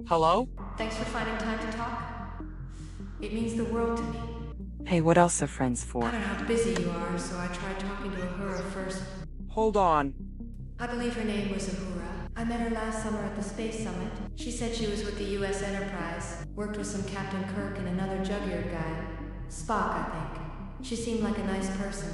Hello? Thanks for finding time to talk. It means the world to me. Hey, what else are friends for? I don't know how busy you are, so I tried talking to Uhura first. Hold on. I believe her name was Uhura. I met her last summer at the Space Summit. She said she was with the U.S. Enterprise, worked with some Captain Kirk and another jug-eared guy. Spock, I think. She seemed like a nice person.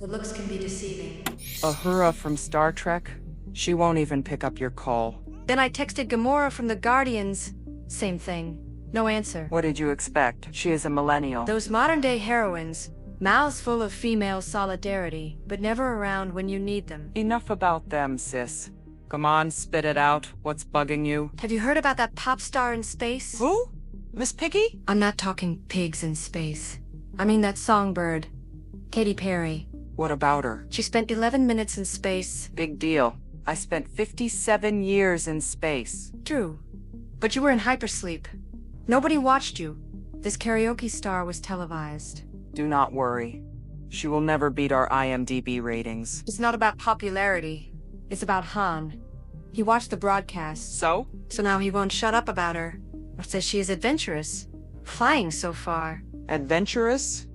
The looks can be deceiving. Uhura from Star Trek? She won't even pick up your call. Then I texted Gamora from the Guardians. Same thing. No answer. What did you expect? She is a millennial. Those modern-day heroines, mouths full of female solidarity, but never around when you need them. Enough about them, sis. Come on, spit it out. What's bugging you? Have you heard about that pop star in space? Who? Miss Piggy? I'm not talking pigs in space. I mean that songbird. Katy Perry. What about her? She spent 11 minutes in space. Big deal. I spent 57 years in space. True. But you were in hypersleep. Nobody watched you. This karaoke star was televised. Do not worry. She will never beat our IMDb ratings. It's not about popularity. It's about Han. He watched the broadcast. So? So now he won't shut up about her. Says she is adventurous. Flying so far. Adventurous?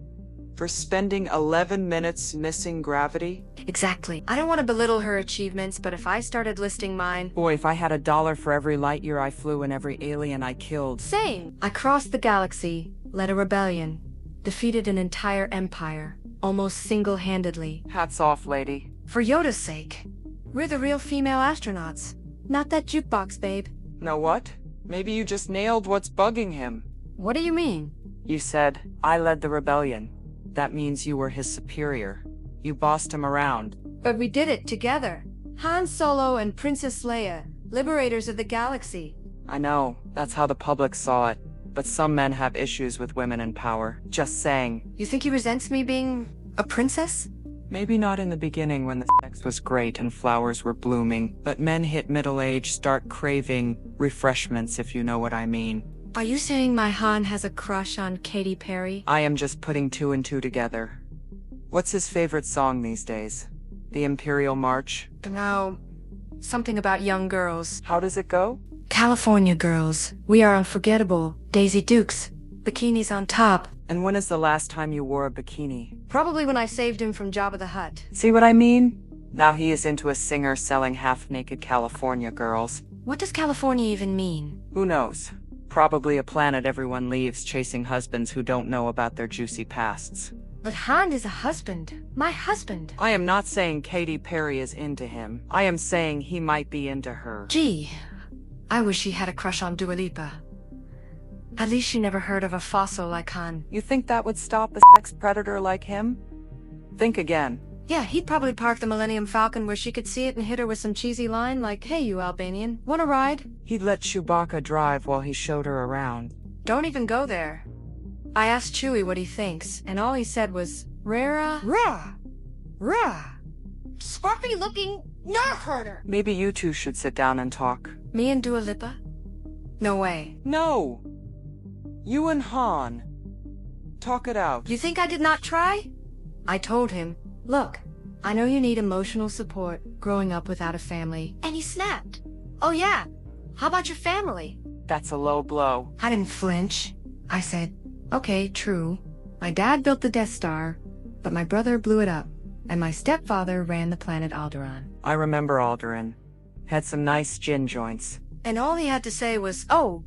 For spending 11 minutes missing gravity? Exactly. I don't want to belittle her achievements, but if I started listing mine... Boy, if I had $1 for every light year I flew and every alien I killed. Same. I crossed the galaxy, led a rebellion, defeated an entire empire, almost single-handedly. Hats off, lady. For Yoda's sake. We're the real female astronauts. Not that jukebox, babe. Know what? Maybe you just nailed what's bugging him. What do you mean? You said, I led the rebellion. That means you were his superior. You bossed him around. But we did it together. Han Solo and Princess Leia, liberators of the galaxy. I know, that's how the public saw it. But some men have issues with women in power. Just saying. You think he resents me being a princess? Maybe not in the beginning when the sex was great and flowers were blooming, but men hit middle age start craving refreshments, if you know what I mean. Are you saying my Han has a crush on Katy Perry? I am just putting two and two together. What's his favorite song these days? The Imperial March? No, something about young girls. How does it go? California girls, we are unforgettable. Daisy Dukes, bikinis on top. And when is the last time you wore a bikini? Probably when I saved him from Jabba the Hutt. See what I mean? Now he is into a singer selling half-naked California girls. What does California even mean? Who knows? Probably a planet everyone leaves chasing husbands who don't know about their juicy pasts. But Han is a husband. My husband. I am not saying Katy Perry is into him. I am saying he might be into her. Gee, I wish she had a crush on Dua Lipa. At least she never heard of a fossil like Han. You think that would stop a sex predator like him? Think again. Yeah, he'd probably park the Millennium Falcon where she could see it and hit her with some cheesy line like, "Hey, you Albanian, want a ride?" He'd let Chewbacca drive while he showed her around. Don't even go there. I asked Chewie what he thinks, and all he said was, "Rara, rah, rah, sparkly-looking nerf herder." Maybe you two should sit down and talk. Me and Dua Lipa? No way. No! You and Han. Talk it out. You think I did not try? I told him, "Look, I know you need emotional support growing up without a family." And he snapped. "Oh yeah, how about your family?" That's a low blow. I didn't flinch. I said, "Okay, true. My dad built the Death Star, but my brother blew it up, and my stepfather ran the planet Alderaan." I remember Alderaan. Had some nice gin joints. And all he had to say was, "Oh,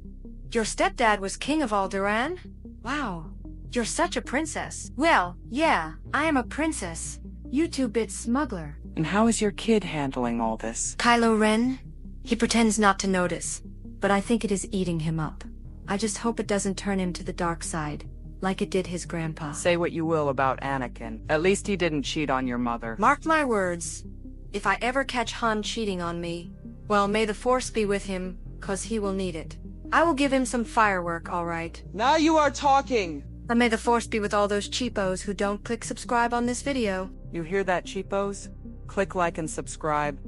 your stepdad was king of Alderaan? Wow, you're such a princess." Well, yeah, I am a princess. You two-bit smuggler. And how is your kid handling all this? Kylo Ren? He pretends not to notice, but I think it is eating him up. I just hope it doesn't turn him to the dark side, like it did his grandpa. Say what you will about Anakin. At least he didn't cheat on your mother. Mark my words. If I ever catch Han cheating on me, well, may the Force be with him, 'cause he will need it. I will give him some firework, all right. Now you are talking! And may the Force be with all those cheapos who don't click subscribe on this video. You hear that, cheapos? Click like and subscribe,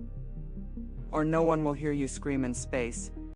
or no one will hear you scream in space.